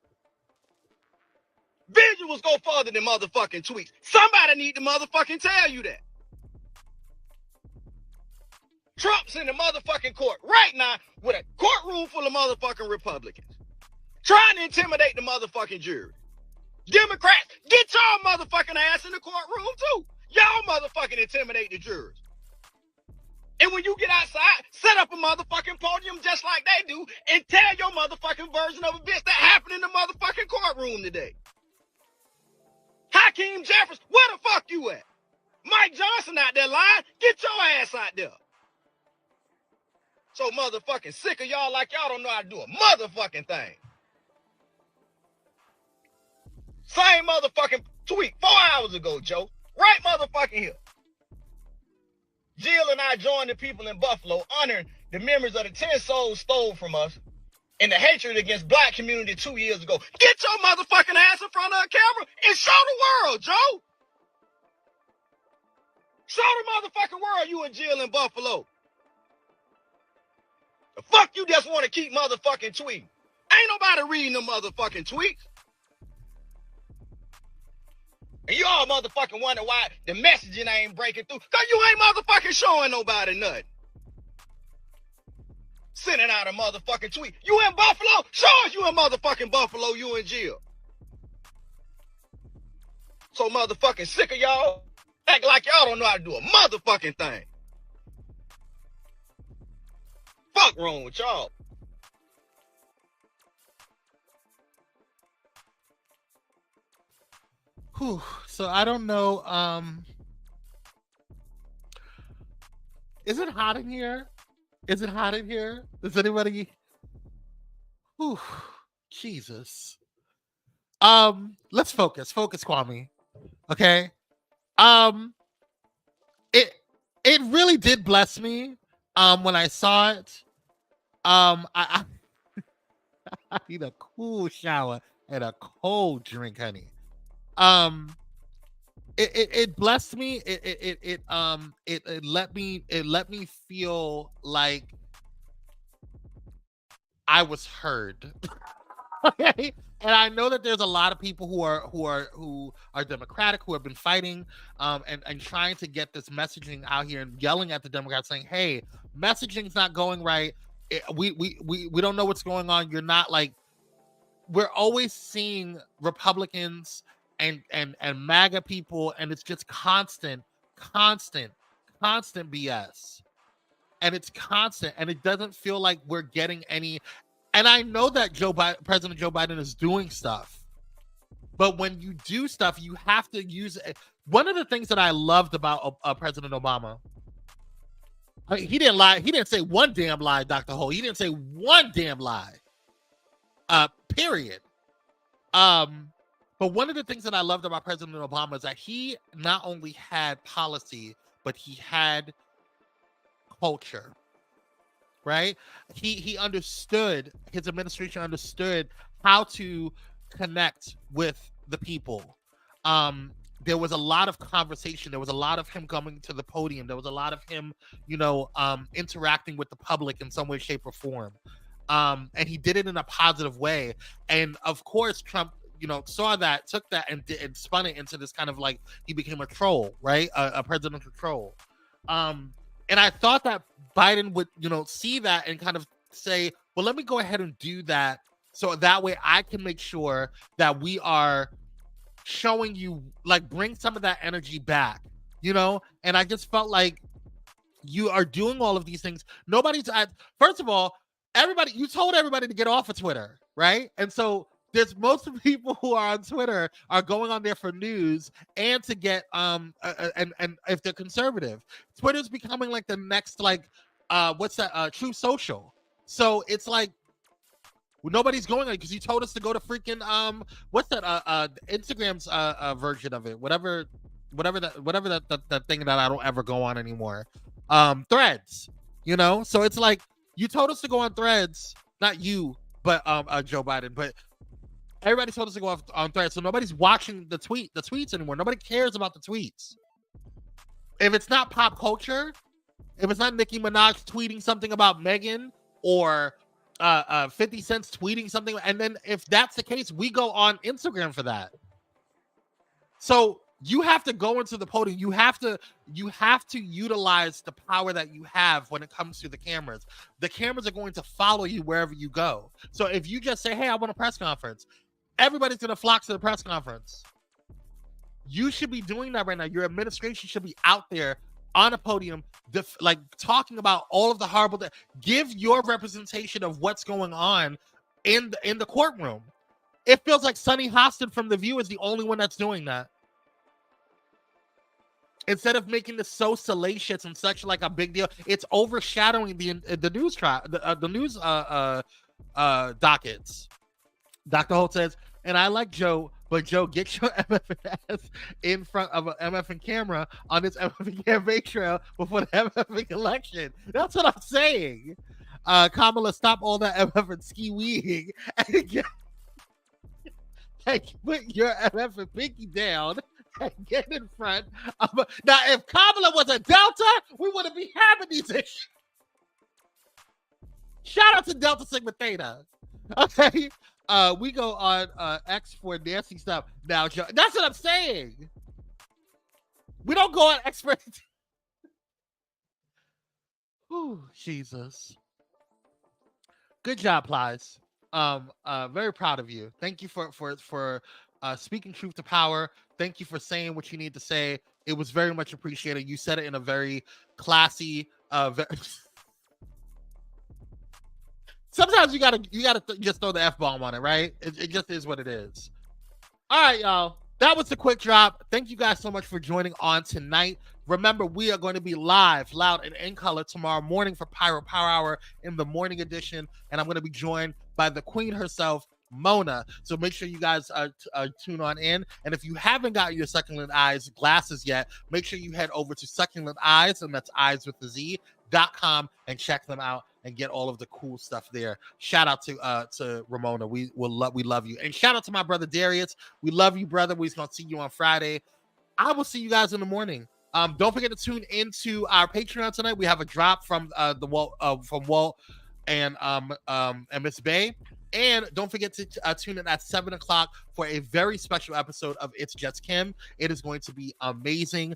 Visuals go further than motherfucking tweets. Somebody need to motherfucking tell you that. Trump's in the motherfucking court right now with a courtroom full of motherfucking Republicans trying to intimidate the motherfucking jury. Democrats, get y'all motherfucking ass in the courtroom too. Y'all motherfucking intimidate the jurors. And when you get outside, set up a motherfucking podium just like they do and tell your motherfucking version of events that happened in the motherfucking courtroom today. Hakeem Jeffries, where the fuck you at? Mike Johnson out there lying, get your ass out there. So motherfucking sick of y'all like y'all don't know how to do a motherfucking thing. Same motherfucking tweet 4 hours ago, Joe. Right motherfucking here. Jill and I joined the people in Buffalo honoring the memories of the 10 souls stole from us and the hatred against black community 2 years ago. Get your motherfucking ass in front of a camera and show the world, Joe. Show the motherfucking world you and Jill in Buffalo. The fuck you just want to keep motherfucking tweeting? Ain't nobody reading them motherfucking tweets. And you all motherfucking wonder why the messaging ain't breaking through. Because you ain't motherfucking showing nobody nothing. Sending out a motherfucking tweet. You in Buffalo? Show us you in motherfucking Buffalo, you and Jill. So motherfucking sick of y'all. Act like y'all don't know how to do a motherfucking thing. Fuck wrong with y'all? Whew. So I don't know. Is it hot in here? Is it hot in here? Does anybody? Whew. Jesus. Let's focus. Focus, Kwame. Okay. It really did bless me. When I saw it. I need a cool shower and a cold drink, honey. It blessed me. It let me feel like I was heard. Okay. And I know that there's a lot of people who are Democratic, who have been fighting and trying to get this messaging out here and yelling at the Democrats saying, hey, messaging's not going right. We don't know what's going on. You're not like, we're always seeing Republicans and MAGA people, and it's just constant BS. And it's constant, and it doesn't feel like we're getting any. And I know that President Joe Biden is doing stuff, but when you do stuff, you have to use it. One of the things that I loved about President Obama, I mean, he didn't lie. He didn't say one damn lie, Dr. Ho. He didn't say one damn lie. Period. But one of the things that I loved about President Obama is that he not only had policy, but he had culture. Right? He understood, his administration understood how to connect with the people. There was a lot of conversation. There was a lot of him coming to the podium. There was a lot of him, interacting with the public in some way, shape, or form. And he did it in a positive way. And of course, Trump, saw that, took that, and spun it into this kind of like, he became a troll, right? A presidential troll. And I thought that Biden would, see that and kind of say, but let me go ahead and do that so that way I can make sure that we are showing you, like, bring some of that energy back, you know? And I just felt like you are doing all of these things. First of all, you told everybody to get off of Twitter, right? And so there's most of the people who are on Twitter are going on there for news and to get and if they're conservative. Twitter's becoming like the next, like, True Social. So it's like nobody's going on because you told us to go to freaking Instagram's version of it, whatever that thing that I don't ever go on anymore. Threads, you know. So it's like you told us to go on Threads, not you, but Joe Biden, but everybody told us to go on Threads. So nobody's watching the tweets anymore. Nobody cares about the tweets. If it's not pop culture, if it's not Nicki Minaj tweeting something about Megan or 50 Cent's tweeting something, and then if that's the case, we go on Instagram for that. So you have to go into the podium. You have to utilize the power that you have when it comes to the cameras. The cameras are going to follow you wherever you go. So if you just say, hey, I want a press conference, everybody's going to flock to the press conference. You should be doing that right now. Your administration should be out there on a podium, like talking about all of the horrible give your representation of what's going on in the courtroom. It feels like Sonny Hostin from The View is the only one that's doing that. Instead of making this so salacious and such like a big deal, it's overshadowing the news trial, the news dockets. Dr. Holt says, and I like Joe, but Joe, get your MFN in front of an MFN camera on this MFN campaign trail before the MFN election. That's what I'm saying. Kamala, stop all that MFN ski-weeing and put your MFN pinky down and get in front of now, if Kamala was a Delta, we wouldn't be having these issues. Shout out to Delta Sigma Theta. Okay. We go on X for nasty stuff. Now, Joe, that's what I'm saying. We don't go on X for Ooh, Jesus. Good job, Plies. Very proud of you. Thank you for speaking truth to power. Thank you for saying what you need to say. It was very much appreciated. You said it in a very classy, sometimes you gotta just throw the F-bomb on it, right? It just is what it is. All right, y'all. That was the quick drop. Thank you guys so much for joining on tonight. Remember, we are going to be live, loud, and in color tomorrow morning for Pyro Power Hour in the morning edition. And I'm going to be joined by the queen herself, Mona. So make sure you guys tune on in. And if you haven't got your Succulent Eyes glasses yet, make sure you head over to Succulent Eyes, and that's eyes with the Z.com, and check them out and get all of the cool stuff there. Shout out to Ramona. We love you. And shout out to my brother Darius. We love you, brother. We're going to see you on Friday. I will see you guys in the morning. Don't forget to tune into our Patreon tonight. We have a drop from Walt and Miss Bay. And don't forget to tune in at 7 o'clock for a very special episode of It's Just Kim. It is going to be amazing.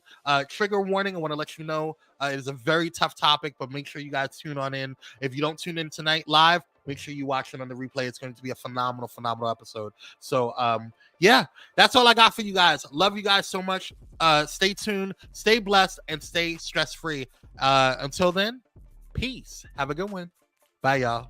Trigger warning, I want to let you know it is a very tough topic, but make sure you guys tune on in. If you don't tune in tonight live, make sure you watch it on the replay. It's going to be a phenomenal episode. So, yeah, that's all I got for you guys. Love you guys so much. Stay tuned, stay blessed, and stay stress-free. Until then, peace. Have a good one. Bye, y'all.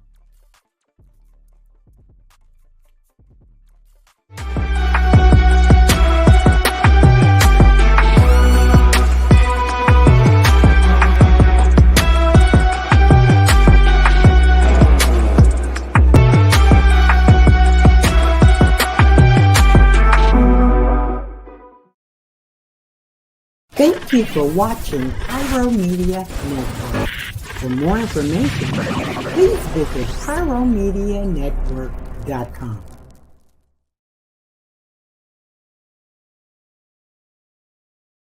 Thank you for watching Pyro Media Network. For more information, please visit pyromedianetwork.com.